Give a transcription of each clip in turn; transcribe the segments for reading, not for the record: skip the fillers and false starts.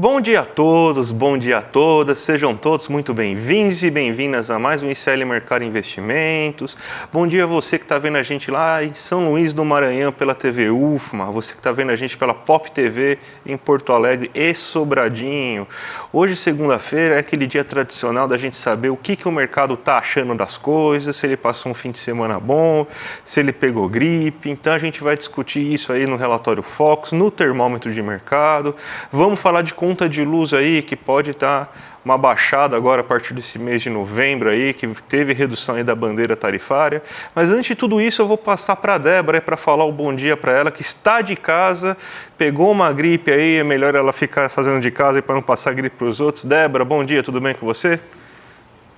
Bom dia a todos, bom dia a todas, sejam todos muito bem-vindos e bem-vindas a mais um ICL Mercado Investimentos. Bom dia a você que está vendo a gente lá em São Luís do Maranhão pela TV UFMA, você que está vendo a gente pela Pop TV em Porto Alegre e Sobradinho. Hoje, segunda-feira, é aquele dia tradicional da gente saber o que o mercado está achando das coisas, se ele passou um fim de semana bom, se ele pegou gripe. Então a gente vai discutir isso aí no relatório Focus, no termômetro de mercado. Vamos falar de conta de luz aí, que pode estar uma baixada agora a partir desse mês de novembro aí, que teve redução aí da bandeira tarifária. Mas antes de tudo isso, eu vou passar para a Débora para falar o bom dia para ela, que está de casa, pegou uma gripe aí, é melhor ela ficar fazendo de casa para não passar gripe para os outros. Débora, bom dia, tudo bem com você?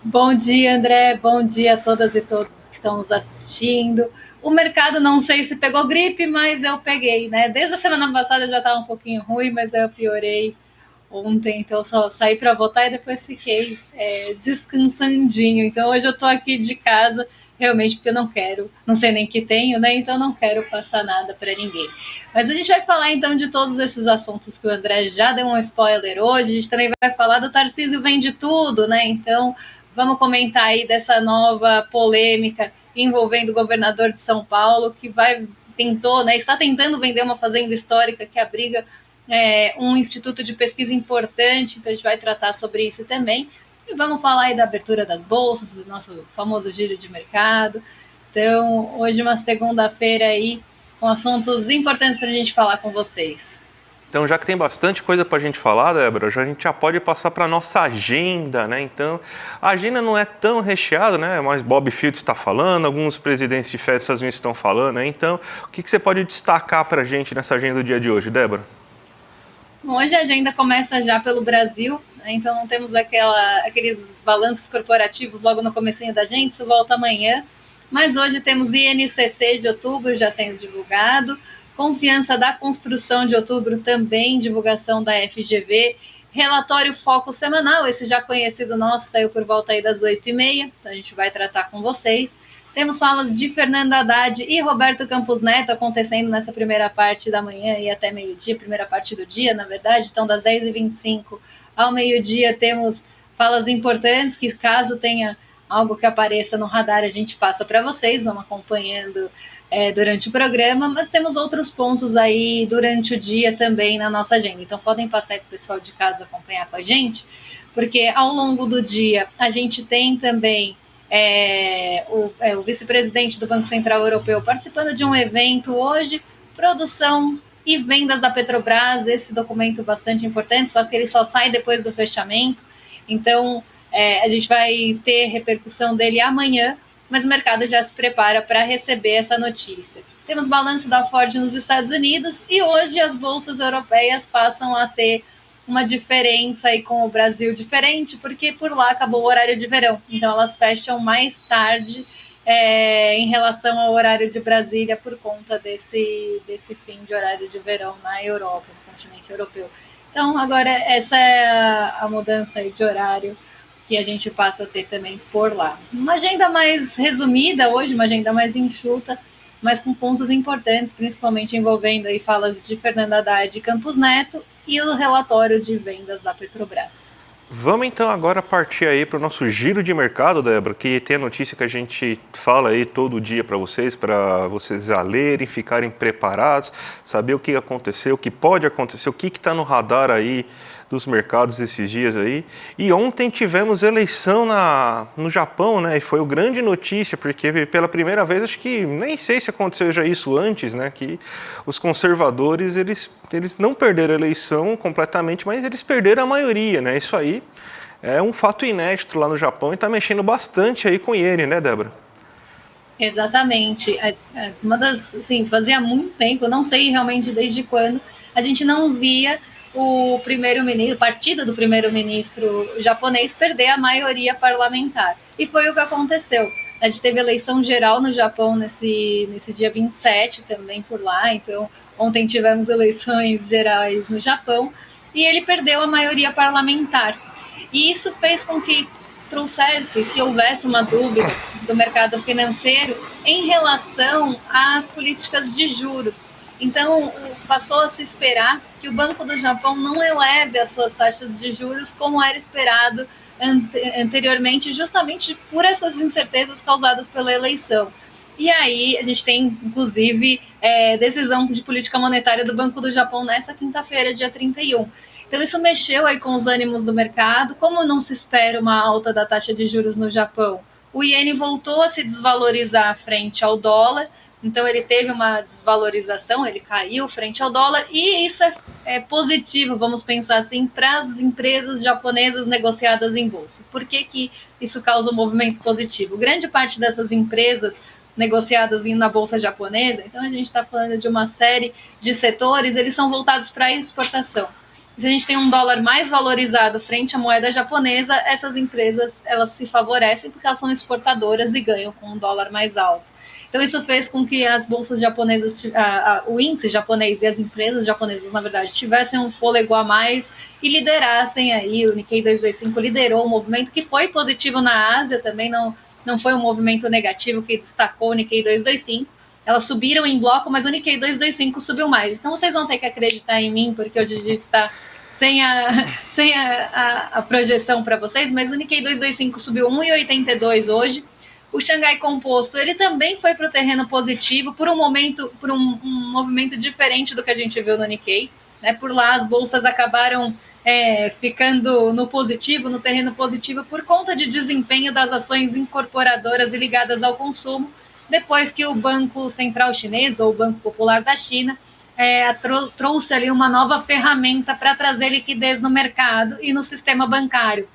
Bom dia, André. Bom dia a todas e todos que estão nos assistindo. O mercado, não sei se pegou gripe, mas eu peguei, né? Desde a semana passada já estava um pouquinho ruim, mas eu piorei ontem, então eu só saí para votar e depois fiquei descansandinho. Então hoje eu estou aqui de casa, realmente porque eu não quero, não sei nem que tenho, né? Então não quero passar nada para ninguém. Mas a gente vai falar então de todos esses assuntos que o André já deu um spoiler hoje. A gente também vai falar do Tarcísio Vende Tudo, né? Então vamos comentar aí dessa nova polêmica envolvendo o governador de São Paulo, que tentou, né? Está tentando vender uma fazenda histórica que abriga um instituto de pesquisa importante, então a gente vai tratar sobre isso também. E vamos falar aí da abertura das bolsas, do nosso famoso giro de mercado. Então, hoje uma segunda-feira aí com assuntos importantes para a gente falar com vocês. Então, já que tem bastante coisa para a gente falar, Débora, a gente já pode passar para a nossa agenda, né? Então, a agenda não é tão recheada, né? Mas Bob Fields está falando, alguns presidentes de FED dos Estados Unidos estão falando, né? Então, o que você pode destacar para a gente nessa agenda do dia de hoje, Débora? Hoje a agenda começa já pelo Brasil, né? Então não temos aqueles balanços corporativos logo no comecinho da gente, isso volta amanhã. Mas hoje temos INCC de outubro já sendo divulgado, confiança da construção de outubro também, divulgação da FGV, relatório foco semanal, esse já conhecido nosso, saiu por volta aí das 8h30, então a gente vai tratar com vocês. Temos falas de Fernando Haddad e Roberto Campos Neto acontecendo nessa primeira parte da manhã e até meio-dia, primeira parte do dia, na verdade. Então, das 10h25 ao meio-dia, temos falas importantes que, caso tenha algo que apareça no radar, a gente passa para vocês, vamos acompanhando durante o programa, mas temos outros pontos aí durante o dia também na nossa agenda. Então, podem passar aí para o pessoal de casa acompanhar com a gente, porque ao longo do dia a gente tem também o vice-presidente do Banco Central Europeu participando de um evento hoje, produção e vendas da Petrobras, esse documento bastante importante, só que ele só sai depois do fechamento, então a gente vai ter repercussão dele amanhã, mas o mercado já se prepara para receber essa notícia. Temos balanço da Ford nos Estados Unidos e hoje as bolsas europeias passam a ter uma diferença aí com o Brasil diferente, porque por lá acabou o horário de verão, então elas fecham mais tarde em relação ao horário de Brasília por conta desse fim de horário de verão na Europa, no continente europeu. Então agora essa é a mudança aí de horário que a gente passa a ter também por lá. Uma agenda mais resumida hoje, uma agenda mais enxuta, mas com pontos importantes, principalmente envolvendo aí falas de Fernando Haddad e Campos Neto e o relatório de vendas da Petrobras. Vamos então agora partir aí para o nosso giro de mercado, Débora, que tem a notícia que a gente fala aí todo dia para vocês a lerem, ficarem preparados, saber o que aconteceu, o que pode acontecer, o que está no radar aí dos mercados esses dias aí. E ontem tivemos eleição no Japão, né? E foi uma grande notícia, porque pela primeira vez, acho que nem sei se aconteceu já isso antes, né? Que os conservadores, eles não perderam a eleição completamente, mas eles perderam a maioria, né? Isso aí é um fato inédito lá no Japão e está mexendo bastante aí com ele, né, Débora? Exatamente. Assim, fazia muito tempo, não sei realmente desde quando, a gente não via o partido do primeiro-ministro japonês perder a maioria parlamentar. E foi o que aconteceu. A gente teve eleição geral no Japão nesse dia 27 também por lá, então ontem tivemos eleições gerais no Japão e ele perdeu a maioria parlamentar. E isso fez com que houvesse uma dúvida do mercado financeiro em relação às políticas de juros. Então, passou a se esperar que o Banco do Japão não eleve as suas taxas de juros como era esperado anteriormente, justamente por essas incertezas causadas pela eleição. E aí a gente tem, inclusive, decisão de política monetária do Banco do Japão nessa quinta-feira, dia 31. Então isso mexeu aí com os ânimos do mercado. Como não se espera uma alta da taxa de juros no Japão, o iene voltou a se desvalorizar frente ao dólar. Então ele teve uma desvalorização, ele caiu frente ao dólar, e isso é positivo, vamos pensar assim, para as empresas japonesas negociadas em bolsa. Por que isso causa um movimento positivo? Grande parte dessas empresas negociadas na bolsa japonesa, então a gente está falando de uma série de setores, eles são voltados para a exportação. Se a gente tem um dólar mais valorizado frente à moeda japonesa, essas empresas elas se favorecem porque elas são exportadoras e ganham com um dólar mais alto. Então isso fez com que as bolsas japonesas, o índice japonês e as empresas japonesas, na verdade, tivessem um fôlego a mais e liderassem aí, o Nikkei 225 liderou o movimento, que foi positivo na Ásia também, não foi um movimento negativo que destacou o Nikkei 225. Elas subiram em bloco, mas o Nikkei 225 subiu mais. Então vocês vão ter que acreditar em mim, porque hoje a gente está sem a projeção para vocês, mas o Nikkei 225 subiu 1,82 hoje. O Xangai Composto, ele também foi para o terreno positivo por um movimento diferente do que a gente viu no Nikkei. Né? Por lá as bolsas acabaram ficando no positivo, no terreno positivo, por conta de desempenho das ações incorporadoras e ligadas ao consumo, depois que o Banco Central Chinês, ou o Banco Popular da China, trouxe ali uma nova ferramenta para trazer liquidez no mercado e no sistema bancário.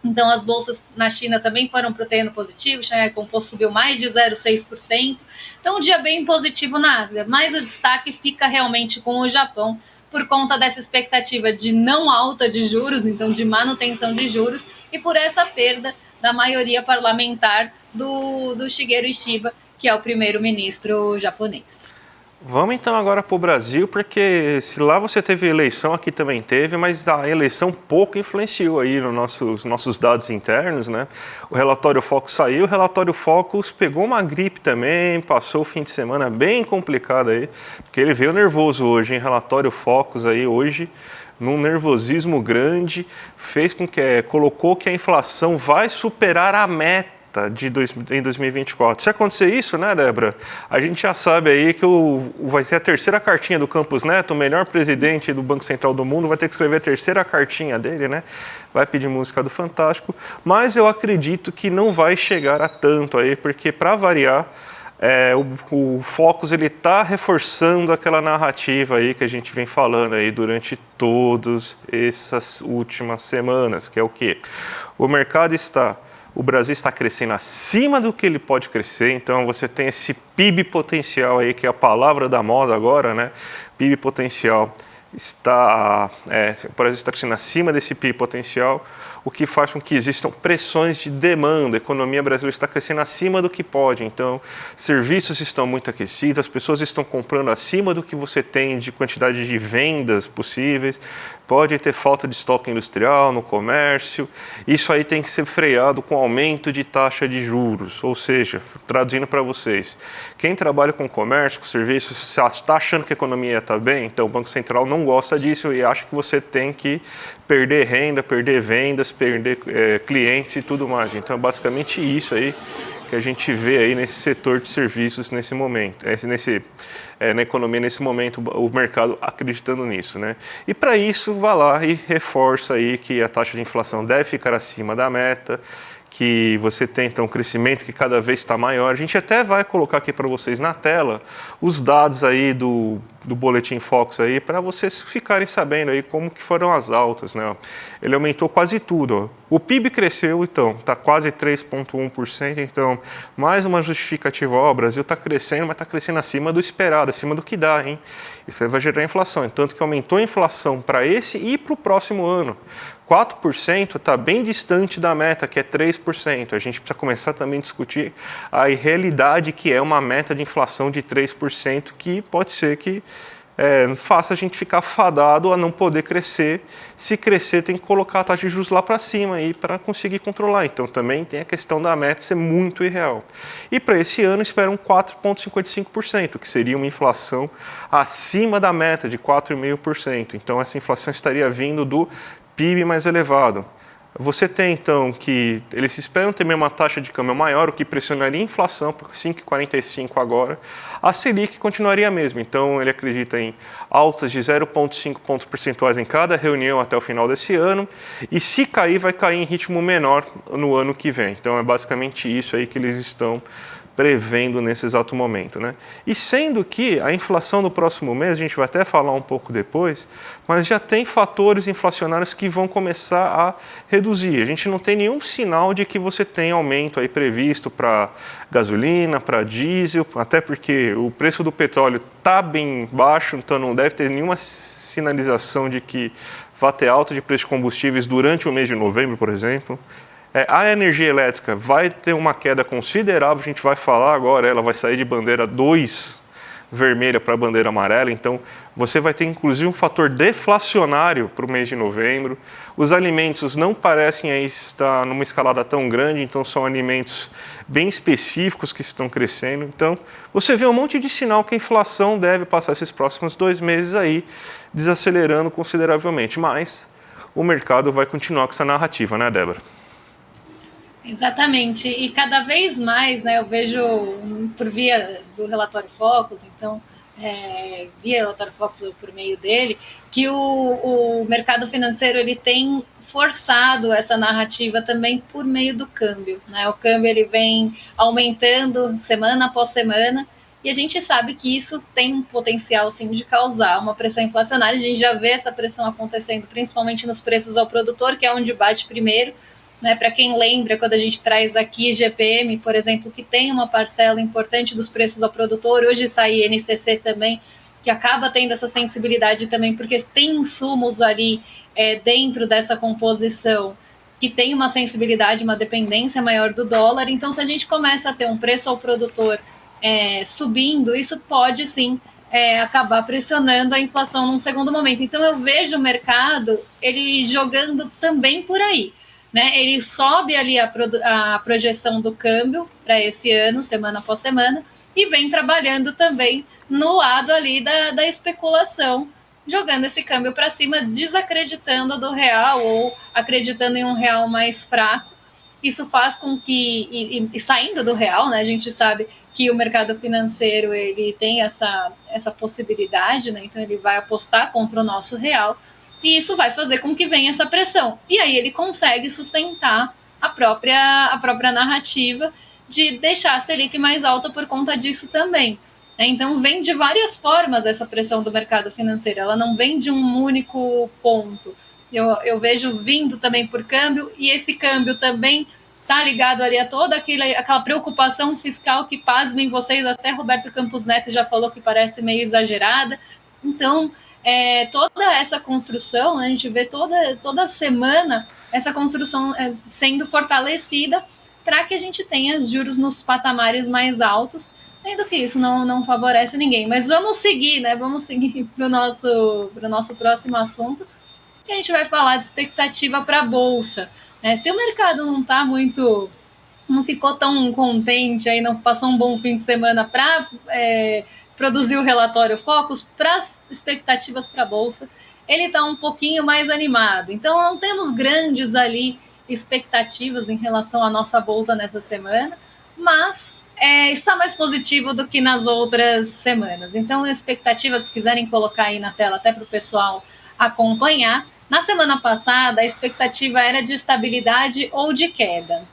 Então, as bolsas na China também foram para o terreno positivo, o Xangai Composto subiu mais de 0,6%. Então, um dia bem positivo na Ásia, mas o destaque fica realmente com o Japão, por conta dessa expectativa de não alta de juros, então de manutenção de juros, e por essa perda da maioria parlamentar do Shigeru Ishiba, que é o primeiro-ministro japonês. Vamos então agora para o Brasil, porque se lá você teve eleição, aqui também teve, mas a eleição pouco influenciou aí nos nossos dados internos, né? O relatório Focus saiu, o relatório Focus pegou uma gripe também, passou o fim de semana bem complicado aí, porque ele veio nervoso hoje, hein? Relatório Focus aí hoje, num nervosismo grande, colocou que a inflação vai superar a meta em 2024. Se acontecer isso, né, Débora? A gente já sabe aí que vai ser a terceira cartinha do Campos Neto, o melhor presidente do Banco Central do mundo, vai ter que escrever a terceira cartinha dele, né? Vai pedir música do Fantástico, mas eu acredito que não vai chegar a tanto aí, porque para variar, o Focus ele está reforçando aquela narrativa aí que a gente vem falando aí durante todas essas últimas semanas, que é o quê? O Brasil está crescendo acima do que ele pode crescer, então você tem esse PIB potencial aí, que é a palavra da moda agora, né? PIB potencial o Brasil está crescendo acima desse PIB potencial, o que faz com que existam pressões de demanda. A economia brasileira está crescendo acima do que pode, então serviços estão muito aquecidos, as pessoas estão comprando acima do que você tem de quantidade de vendas possíveis, pode ter falta de estoque industrial no comércio, isso aí tem que ser freado com aumento de taxa de juros, ou seja, traduzindo para vocês, quem trabalha com comércio, com serviços, está achando que a economia está bem, então o Banco Central não gosta disso e acha que você tem que perder renda, perder vendas, perder clientes e tudo mais. Então é basicamente isso aí que a gente vê aí nesse setor de serviços nesse momento, na economia nesse momento, o mercado acreditando nisso, né? E para isso, vai lá e reforça aí que a taxa de inflação deve ficar acima da meta, que você tem então um crescimento que cada vez está maior. A gente até vai colocar aqui para vocês na tela os dados aí do Boletim Focus aí, para vocês ficarem sabendo aí como que foram as altas, né? Ele aumentou quase tudo, ó. O PIB cresceu, então, está quase 3,1%, então, mais uma justificativa, ó, o Brasil está crescendo, mas está crescendo acima do esperado, acima do que dá, hein? Isso aí vai gerar inflação, tanto que aumentou a inflação para esse e para o próximo ano. 4% está bem distante da meta, que é 3%. A gente precisa começar também a discutir a realidade que é uma meta de inflação de 3%, que pode ser que faça a gente ficar fadado a não poder crescer. Se crescer, tem que colocar a taxa de juros lá para cima para conseguir controlar. Então também tem a questão da meta ser muito irreal. E para esse ano esperam 4,55%, que seria uma inflação acima da meta de 4,5%. Então essa inflação estaria vindo do PIB mais elevado. Você tem, então, que eles esperam ter mesmo uma taxa de câmbio maior, o que pressionaria a inflação por 5,45 agora. A Selic continuaria a mesma, então ele acredita em altas de 0,5 pontos percentuais em cada reunião até o final desse ano, e se cair, vai cair em ritmo menor no ano que vem. Então é basicamente isso aí que eles estão prevendo nesse exato momento, né? E sendo que a inflação do próximo mês, a gente vai até falar um pouco depois, mas já tem fatores inflacionários que vão começar a reduzir. A gente não tem nenhum sinal de que você tem aumento aí previsto para gasolina, para diesel, até porque o preço do petróleo está bem baixo, então não deve ter nenhuma sinalização de que vai ter alta de preço de combustíveis durante o mês de novembro, por exemplo. A energia elétrica vai ter uma queda considerável, a gente vai falar agora, ela vai sair de bandeira 2 vermelha para a bandeira amarela, então você vai ter inclusive um fator deflacionário para o mês de novembro. Os alimentos não parecem aí estar numa escalada tão grande, então são alimentos bem específicos que estão crescendo. Então você vê um monte de sinal que a inflação deve passar esses próximos 2 meses aí, desacelerando consideravelmente, mas o mercado vai continuar com essa narrativa, né, Débora? Exatamente, e cada vez mais, né, eu vejo por via do relatório Focus, então, via relatório Focus por meio dele, que o mercado financeiro ele tem forçado essa narrativa também por meio do câmbio, né? O câmbio ele vem aumentando semana após semana, e a gente sabe que isso tem um potencial, sim, de causar uma pressão inflacionária. A gente já vê essa pressão acontecendo, principalmente nos preços ao produtor, que é onde bate primeiro, né? Para quem lembra, quando a gente traz aqui GPM, por exemplo, que tem uma parcela importante dos preços ao produtor, hoje sai INCC também, que acaba tendo essa sensibilidade também, porque tem insumos ali dentro dessa composição que tem uma sensibilidade, uma dependência maior do dólar. Então, se a gente começa a ter um preço ao produtor subindo, isso pode sim acabar pressionando a inflação num segundo momento. Então, eu vejo o mercado ele jogando também por aí. Né, ele sobe ali a projeção do câmbio para esse ano, semana após semana, e vem trabalhando também no lado ali da especulação, jogando esse câmbio para cima, desacreditando do real ou acreditando em um real mais fraco. Isso faz com que, e saindo do real, né, a gente sabe que o mercado financeiro ele tem essa possibilidade, né, então ele vai apostar contra o nosso real, e isso vai fazer com que venha essa pressão. E aí ele consegue sustentar a própria narrativa de deixar a Selic mais alta por conta disso também. Então vem de várias formas essa pressão do mercado financeiro, ela não vem de um único ponto. Eu vejo vindo também por câmbio, e esse câmbio também está ligado ali a toda aquela preocupação fiscal que, pasmem vocês, até Roberto Campos Neto já falou que parece meio exagerada. Então, toda essa construção, a gente vê toda semana essa construção sendo fortalecida para que a gente tenha juros nos patamares mais altos, sendo que isso não favorece ninguém. Mas vamos seguir, né? Vamos seguir para o nosso próximo assunto, que a gente vai falar de expectativa para a Bolsa. Se o mercado não ficou tão contente, aí não passou um bom fim de semana para produzir o relatório Focus, para as expectativas para a Bolsa, ele está um pouquinho mais animado. Então, não temos grandes ali expectativas em relação à nossa Bolsa nessa semana, mas está mais positivo do que nas outras semanas. Então, expectativas, se quiserem colocar aí na tela até para o pessoal acompanhar. Na semana passada, a expectativa era de estabilidade ou de queda.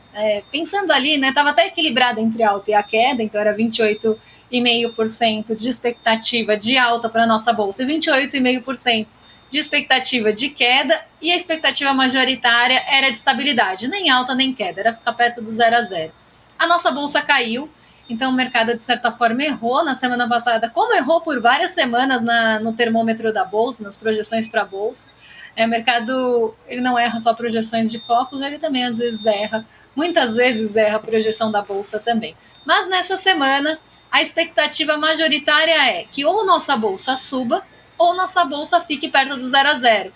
Pensando ali, né, estava até equilibrada entre a alta e a queda, então era 28,5% de expectativa de alta para a nossa Bolsa e 28,5% de expectativa de queda, e a expectativa majoritária era de estabilidade, nem alta nem queda, era ficar perto do 0 a 0. A nossa Bolsa caiu, então o mercado de certa forma errou na semana passada, como errou por várias semanas no termômetro da Bolsa, nas projeções para a Bolsa. O mercado ele não erra só projeções de Focus, ele também às vezes erra, muitas vezes erra a projeção da Bolsa também. Mas nessa semana a expectativa majoritária é que ou nossa bolsa suba ou nossa bolsa fique perto do 0 a 0.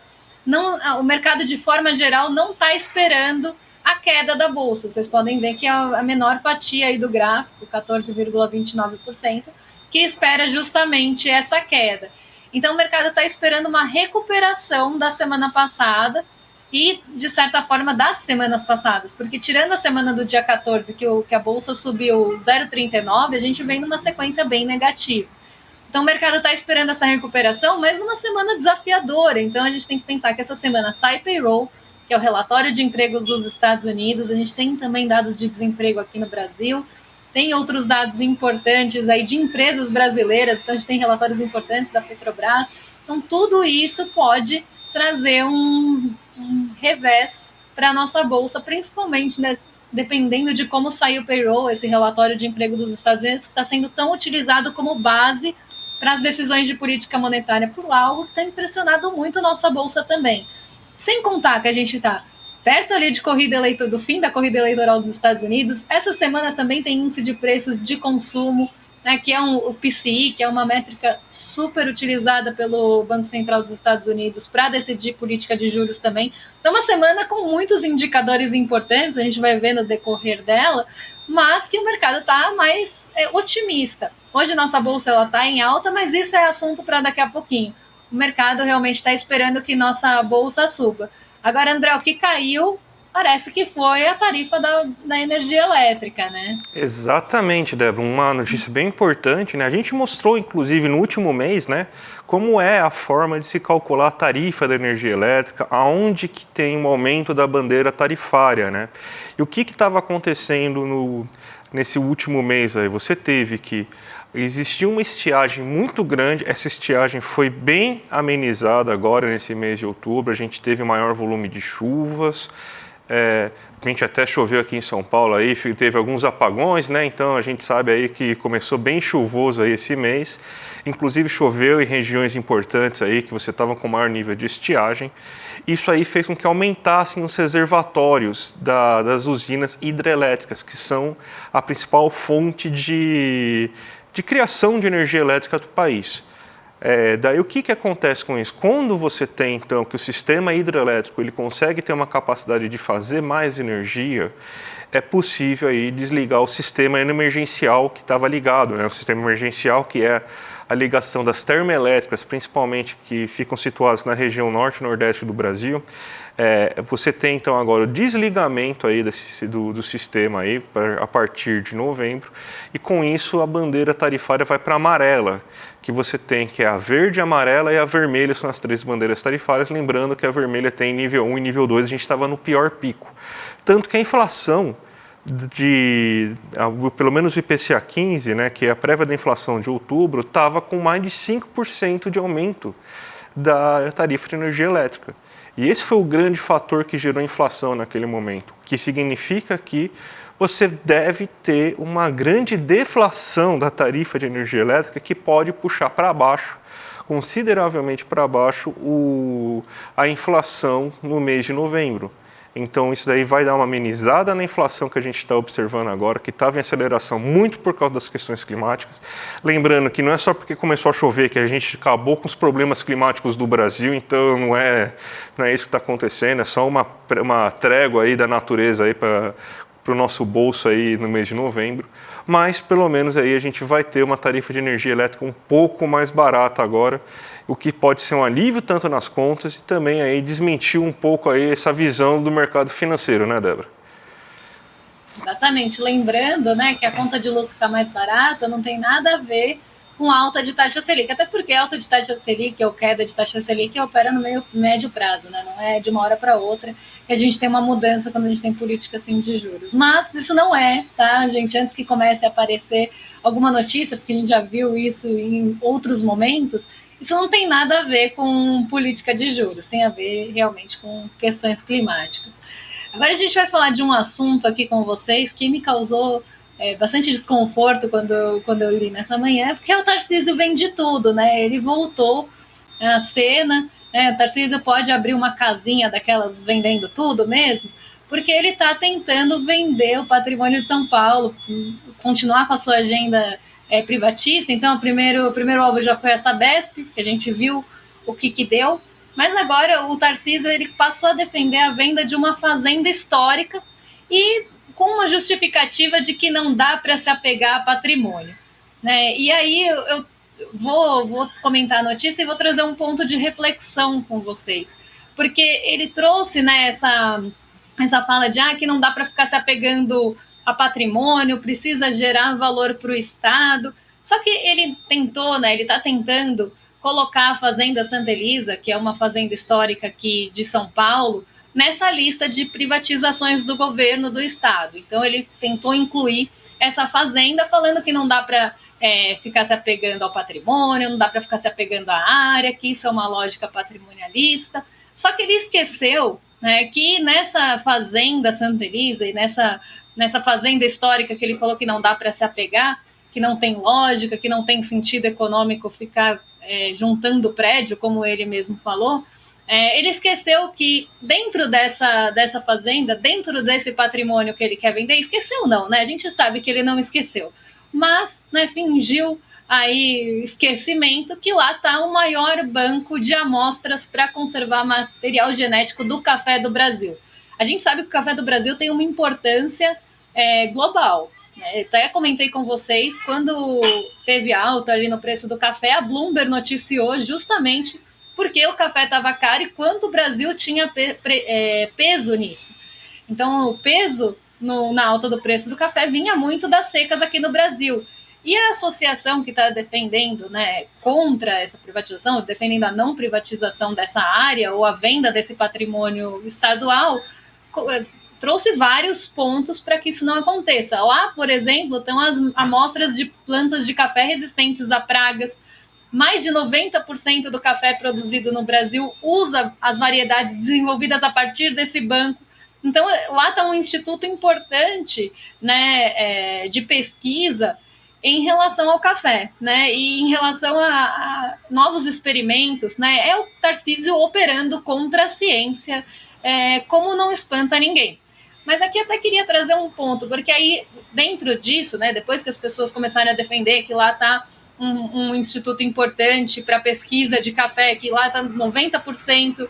Não, o mercado, de forma geral, não está esperando a queda da bolsa. Vocês podem ver que é a menor fatia aí do gráfico, 14,29%, que espera justamente essa queda. Então, o mercado está esperando uma recuperação da semana passada e, de certa forma, das semanas passadas, porque tirando a semana do dia 14, que a bolsa subiu 0,39, a gente vem numa sequência bem negativa. Então, o mercado está esperando essa recuperação, mas numa semana desafiadora. Então, a gente tem que pensar que essa semana sai payroll, que é o relatório de empregos dos Estados Unidos. A gente tem também dados de desemprego aqui no Brasil. Tem outros dados importantes aí de empresas brasileiras. Então, a gente tem relatórios importantes da Petrobras. Então, tudo isso pode trazer um revés para a nossa bolsa, principalmente, né, dependendo de como sair o payroll, esse relatório de emprego dos Estados Unidos, que está sendo tão utilizado como base para as decisões de política monetária por lá, algo que está impressionado muito a nossa bolsa também. Sem contar que a gente está perto ali do fim da corrida eleitoral dos Estados Unidos. Essa semana também tem índice de preços de consumo, né, que é o PCI, que é uma métrica super utilizada pelo Banco Central dos Estados Unidos para decidir política de juros também. Então, uma semana com muitos indicadores importantes, a gente vai ver no decorrer dela, mas que o mercado está mais otimista. Hoje nossa bolsa está em alta, mas isso é assunto para daqui a pouquinho. O mercado realmente está esperando que nossa bolsa suba. Agora, André, o que caiu parece que foi a tarifa da energia elétrica, né? Exatamente, Débora. Uma notícia bem importante, né? A gente mostrou, inclusive, no último mês, né, como é a forma de se calcular a tarifa da energia elétrica, aonde que tem um aumento da bandeira tarifária, né? E o que estava acontecendo nesse último mês aí? Você teve que existia uma estiagem muito grande, essa estiagem foi bem amenizada agora nesse mês de outubro, a gente teve maior volume de chuvas, a gente até choveu aqui em São Paulo, aí teve alguns apagões, né? Então a gente sabe aí que começou bem chuvoso aí esse mês, inclusive choveu em regiões importantes aí que você estava com maior nível de estiagem. Isso aí fez com que aumentassem os reservatórios das usinas hidrelétricas, que são a principal fonte de criação de energia elétrica do país. Daí o que acontece com isso? Quando você tem, então, que o sistema hidrelétrico ele consegue ter uma capacidade de fazer mais energia, é possível aí desligar o sistema emergencial que estava ligado, né? O sistema emergencial, que é a ligação das termoelétricas, principalmente que ficam situadas na região norte e nordeste do Brasil. Você tem então agora o desligamento aí do sistema aí a partir de novembro, e com isso a bandeira tarifária vai para amarela, que você tem, que é a verde, a amarela e a vermelha, são as três bandeiras tarifárias, lembrando que a vermelha tem nível 1 e nível 2, a gente estava no pior pico. Tanto que a inflação pelo menos o IPCA 15, né, que é a prévia da inflação de outubro, estava com mais de 5% de aumento da tarifa de energia elétrica. E esse foi o grande fator que gerou a inflação naquele momento, que significa que você deve ter uma grande deflação da tarifa de energia elétrica que pode puxar para baixo, consideravelmente para baixo, a inflação no mês de novembro. Então isso daí vai dar uma amenizada na inflação que a gente está observando agora, que estava em aceleração muito por causa das questões climáticas. Lembrando que não é só porque começou a chover que a gente acabou com os problemas climáticos do Brasil, então não é isso que está acontecendo, é só uma trégua aí da natureza aí para o nosso bolso aí no mês de novembro. Mas pelo menos aí a gente vai ter uma tarifa de energia elétrica um pouco mais barata agora, o que pode ser um alívio tanto nas contas e também aí desmentir um pouco aí essa visão do mercado financeiro, né, Débora? Exatamente. Lembrando, né, que a conta de luz ficar mais barata não tem nada a ver com alta de taxa Selic, até porque alta de taxa Selic ou queda de taxa Selic opera no médio prazo, né? Não é de uma hora para outra que a gente tem uma mudança quando a gente tem política assim de juros. Mas isso não é, tá, gente? Antes que comece a aparecer alguma notícia, porque a gente já viu isso em outros momentos, isso não tem nada a ver com política de juros, tem a ver realmente com questões climáticas. Agora a gente vai falar de um assunto aqui com vocês que me causou bastante desconforto quando eu li nessa manhã, porque o Tarcísio vende tudo, né? Ele voltou à cena, né? O Tarcísio pode abrir uma casinha daquelas vendendo tudo mesmo, porque ele está tentando vender o patrimônio de São Paulo, continuar com a sua agenda privatista. Então, o primeiro alvo já foi a Sabesp, que a gente viu o que deu. Mas agora o Tarcísio ele passou a defender a venda de uma fazenda histórica e com uma justificativa de que não dá para se apegar a patrimônio. Né? E aí eu vou comentar a notícia e vou trazer um ponto de reflexão com vocês. Porque ele trouxe, né, essa fala de que não dá para ficar se apegando a patrimônio, precisa gerar valor para o Estado. Só que ele tentou, né, ele está tentando colocar a Fazenda Santa Elisa, que é uma fazenda histórica aqui de São Paulo, nessa lista de privatizações do governo do Estado. Então ele tentou incluir essa fazenda, falando que não dá para ficar se apegando ao patrimônio, não dá para ficar se apegando à área, que isso é uma lógica patrimonialista. Só que ele esqueceu, né, que nessa Fazenda Santa Elisa e nessa fazenda histórica que ele falou que não dá para se apegar, que não tem lógica, que não tem sentido econômico ficar juntando prédio, como ele mesmo falou, ele esqueceu que dentro dessa fazenda, dentro desse patrimônio que ele quer vender, esqueceu não, né? A gente sabe que ele não esqueceu, mas, né, fingiu aí esquecimento que lá está o maior banco de amostras para conservar material genético do café do Brasil. A gente sabe que o café do Brasil tem uma importância global. Até comentei com vocês, quando teve alta ali no preço do café, a Bloomberg noticiou justamente porque o café estava caro e quanto o Brasil tinha peso nisso. Então, o peso na alta do preço do café vinha muito das secas aqui no Brasil. E a associação que está defendendo, né, contra essa privatização, defendendo a não privatização dessa área ou a venda desse patrimônio estadual, trouxe vários pontos para que isso não aconteça. Lá, por exemplo, estão as amostras de plantas de café resistentes a pragas. Mais de 90% do café produzido no Brasil usa as variedades desenvolvidas a partir desse banco. Então, lá está um instituto importante, né, de pesquisa em relação ao café, né, e em relação a novos experimentos, né, é o Tarcísio operando contra a ciência, como não espanta ninguém. Mas aqui até queria trazer um ponto, porque aí, dentro disso, né, depois que as pessoas começarem a defender que lá está um instituto importante para pesquisa de café, que lá está 90%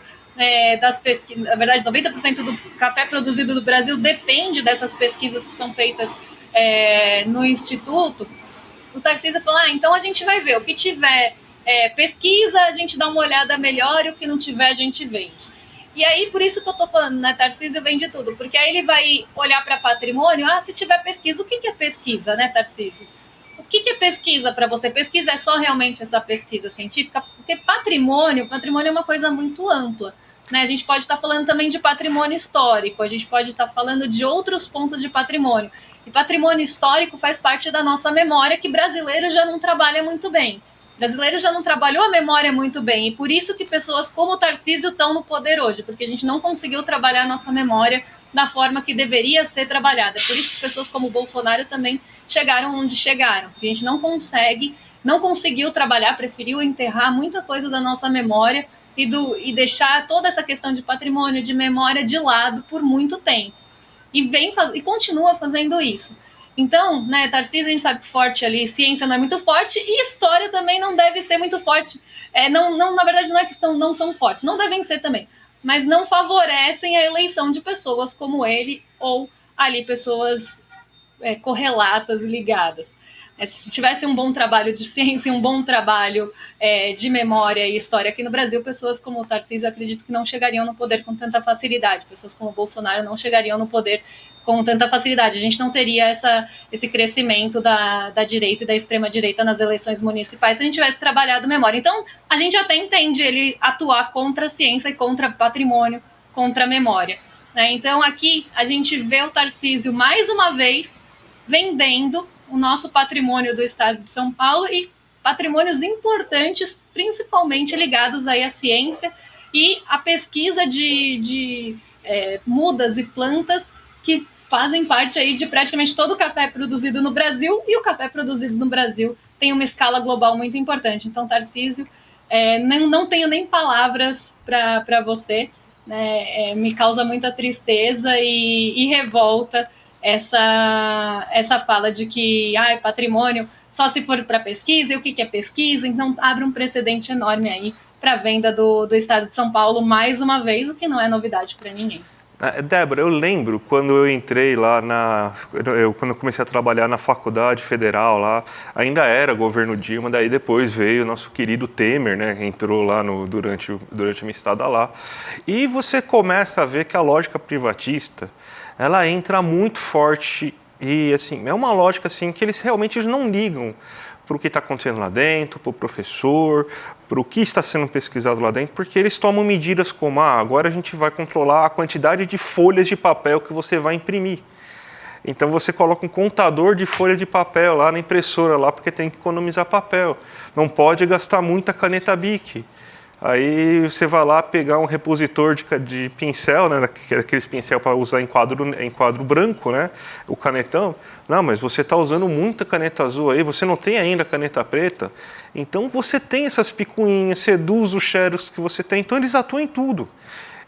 das pesquisas, na verdade, 90% do café produzido no Brasil depende dessas pesquisas que são feitas no instituto, o Tarcísio falou, então a gente vai ver, o que tiver pesquisa, a gente dá uma olhada melhor, e o que não tiver, a gente vende. E aí, por isso que eu tô falando, né, Tarcísio vende tudo, porque aí ele vai olhar para patrimônio, se tiver pesquisa, o que é pesquisa, né, Tarcísio? O que é pesquisa para você? Pesquisa é só realmente essa pesquisa científica? Porque patrimônio é uma coisa muito ampla, né? A gente pode estar falando também de patrimônio histórico, a gente pode estar falando de outros pontos de patrimônio. E patrimônio histórico faz parte da nossa memória, que brasileiro já não trabalha muito bem. O brasileiro já não trabalhou a memória muito bem, e por isso que pessoas como o Tarcísio estão no poder hoje, porque a gente não conseguiu trabalhar a nossa memória da forma que deveria ser trabalhada. Por isso que pessoas como o Bolsonaro também chegaram onde chegaram, porque a gente não conseguiu trabalhar, preferiu enterrar muita coisa da nossa memória e deixar toda essa questão de patrimônio, de memória de lado por muito tempo. E continua fazendo isso. Então, né, Tarcísio, a gente sabe que forte ali, ciência não é muito forte, e história também não deve ser muito forte. Na verdade, não é que não são fortes, não devem ser também, mas não favorecem a eleição de pessoas como ele, ou ali pessoas correlatas, ligadas. Se tivesse um bom trabalho de ciência, um bom trabalho de memória e história aqui no Brasil, pessoas como o Tarcísio, acredito que não chegariam no poder com tanta facilidade. Pessoas como o Bolsonaro não chegariam no poder com tanta facilidade. A gente não teria esse crescimento da direita e da extrema-direita nas eleições municipais se a gente tivesse trabalhado memória. Então, a gente até entende ele atuar contra a ciência e contra patrimônio, contra a memória. Né? Então, aqui a gente vê o Tarcísio, mais uma vez, vendendo o nosso patrimônio do estado de São Paulo e patrimônios importantes, principalmente ligados aí à ciência e à pesquisa de mudas e plantas que fazem parte aí de praticamente todo o café produzido no Brasil, e o café produzido no Brasil tem uma escala global muito importante. Então, Tarcísio, não tenho nem palavras para você, né? Me causa muita tristeza e revolta essa fala de que patrimônio só se for para pesquisa, e o que é pesquisa, então abre um precedente enorme aí para a venda do Estado de São Paulo, mais uma vez, o que não é novidade para ninguém. Débora, eu lembro quando eu entrei lá quando eu comecei a trabalhar na faculdade federal lá, ainda era governo Dilma, daí depois veio o nosso querido Temer, né, que entrou lá durante a minha estada lá. E você começa a ver que a lógica privatista, ela entra muito forte e, assim, é uma lógica, assim, que eles realmente não ligam para o que está acontecendo lá dentro, para o professor, para o que está sendo pesquisado lá dentro, porque eles tomam medidas como, agora a gente vai controlar a quantidade de folhas de papel que você vai imprimir. Então você coloca um contador de folha de papel lá na impressora, lá, porque tem que economizar papel. Não pode gastar muita caneta Bic. Aí você vai lá pegar um repositor de pincel, né, aqueles pincel para usar em quadro branco, né, o canetão. Não, mas você está usando muita caneta azul aí, você não tem ainda caneta preta. Então você tem essas picuinhas, seduz os xerox que você tem. Então eles atuam em tudo.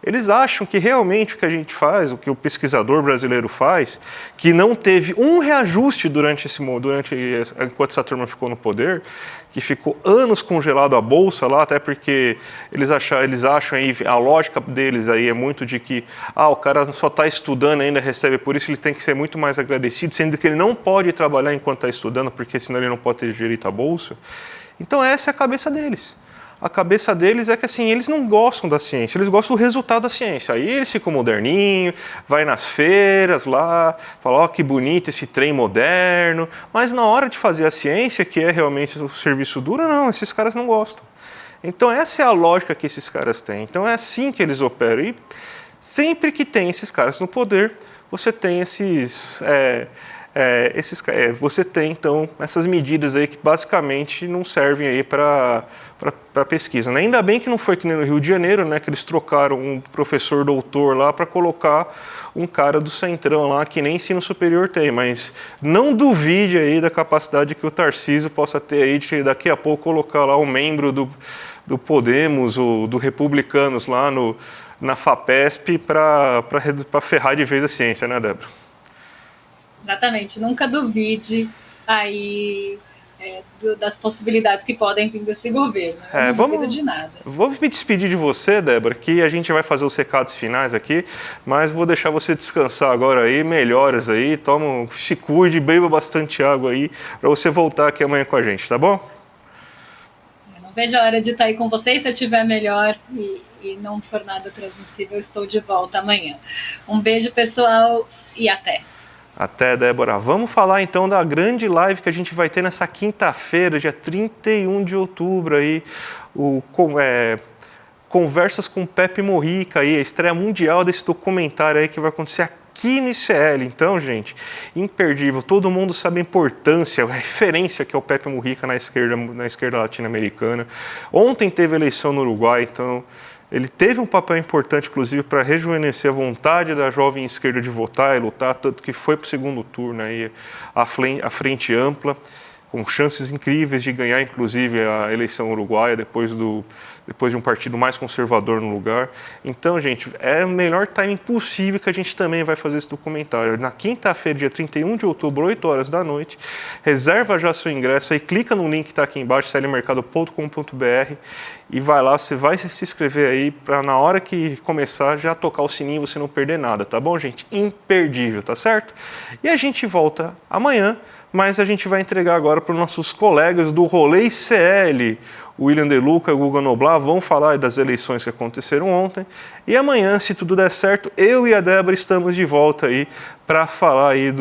Eles acham que realmente o que a gente faz, o que o pesquisador brasileiro faz, que não teve um reajuste enquanto essa turma ficou no poder, que ficou anos congelado a bolsa lá, até porque eles acham aí, a lógica deles aí é muito de que o cara só está estudando ainda recebe, por isso ele tem que ser muito mais agradecido, sendo que ele não pode trabalhar enquanto está estudando, porque senão ele não pode ter direito à bolsa. Então essa é a cabeça deles. A cabeça deles é que, assim, eles não gostam da ciência, eles gostam do resultado da ciência. Aí eles ficam moderninho, vai nas feiras lá, fala, que bonito esse trem moderno. Mas na hora de fazer a ciência, que é realmente o serviço duro, não, esses caras não gostam. Então essa é a lógica que esses caras têm. Então é assim que eles operam. E sempre que tem esses caras no poder, você tem você tem, então, essas medidas aí que basicamente não servem aí para pesquisa, né? Ainda bem que não foi que nem no Rio de Janeiro, né, que eles trocaram um professor doutor lá para colocar um cara do Centrão lá, que nem ensino superior tem, mas não duvide aí da capacidade que o Tarcísio possa ter aí de daqui a pouco colocar lá um membro do Podemos ou do Republicanos lá na FAPESP para ferrar de vez a ciência, né, Débora? Exatamente, nunca duvide aí das possibilidades que podem vir desse governo. Eu não duvido de nada. Vou me despedir de você, Débora, que a gente vai fazer os recados finais aqui, mas vou deixar você descansar agora aí, melhoras aí, se cuide, beba bastante água aí, para você voltar aqui amanhã com a gente, tá bom? Eu não vejo a hora de estar aí com vocês, se eu estiver melhor e não for nada transmissível, eu estou de volta amanhã. Um beijo, pessoal, e até! Até, Débora. Vamos falar então da grande live que a gente vai ter nessa quinta-feira, dia 31 de outubro, aí, Conversas com Pepe Mujica, aí, a estreia mundial desse documentário aí que vai acontecer aqui no ICL. Então, gente, imperdível. Todo mundo sabe a importância, a referência que é o Pepe Mujica na esquerda latino-americana. Ontem teve eleição no Uruguai, então ele teve um papel importante, inclusive, para rejuvenescer a vontade da jovem esquerda de votar e lutar, tanto que foi para o segundo turno aí, a frente ampla, com chances incríveis de ganhar, inclusive, a eleição uruguaia, depois de um partido mais conservador no lugar. Então, gente, é o melhor timing possível que a gente também vai fazer esse documentário. Na quinta-feira, dia 31 de outubro, 8 horas da noite, reserva já seu ingresso aí, clica no link que está aqui embaixo, clmercado.com.br, e vai lá, você vai se inscrever aí para na hora que começar já tocar o sininho e você não perder nada, tá bom, gente? Imperdível, tá certo? E a gente volta amanhã, mas a gente vai entregar agora para os nossos colegas do Rolê ICL, o William De Luca e o Guga Noblar, vão falar das eleições que aconteceram ontem. E amanhã, se tudo der certo, eu e a Débora estamos de volta aí para falar aí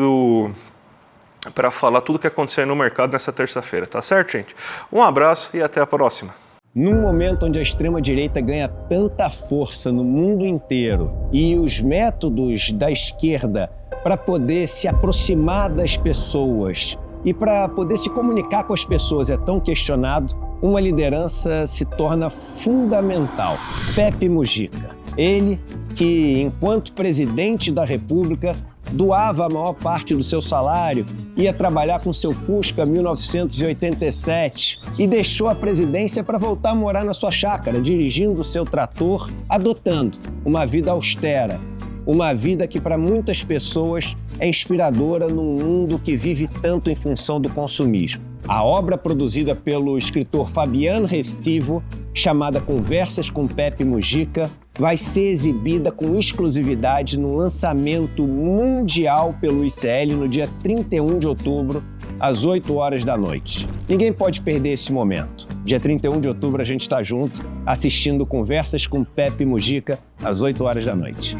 para falar tudo o que aconteceu no mercado nessa terça-feira, tá certo, gente? Um abraço e até a próxima. Num momento onde a extrema-direita ganha tanta força no mundo inteiro e os métodos da esquerda para poder se aproximar das pessoas e para poder se comunicar com as pessoas é tão questionado, uma liderança se torna fundamental. Pepe Mujica, ele que, enquanto presidente da República, doava a maior parte do seu salário, ia trabalhar com seu Fusca 1987 e deixou a presidência para voltar a morar na sua chácara, dirigindo seu trator, adotando uma vida austera, uma vida que para muitas pessoas é inspiradora num mundo que vive tanto em função do consumismo. A obra produzida pelo escritor Fabiano Restivo, chamada Conversas com Pepe Mujica, vai ser exibida com exclusividade no lançamento mundial pelo ICL no dia 31 de outubro, às 8 horas da noite. Ninguém pode perder esse momento. Dia 31 de outubro a gente está junto, assistindo Conversas com Pepe Mujica, às 8 horas da noite.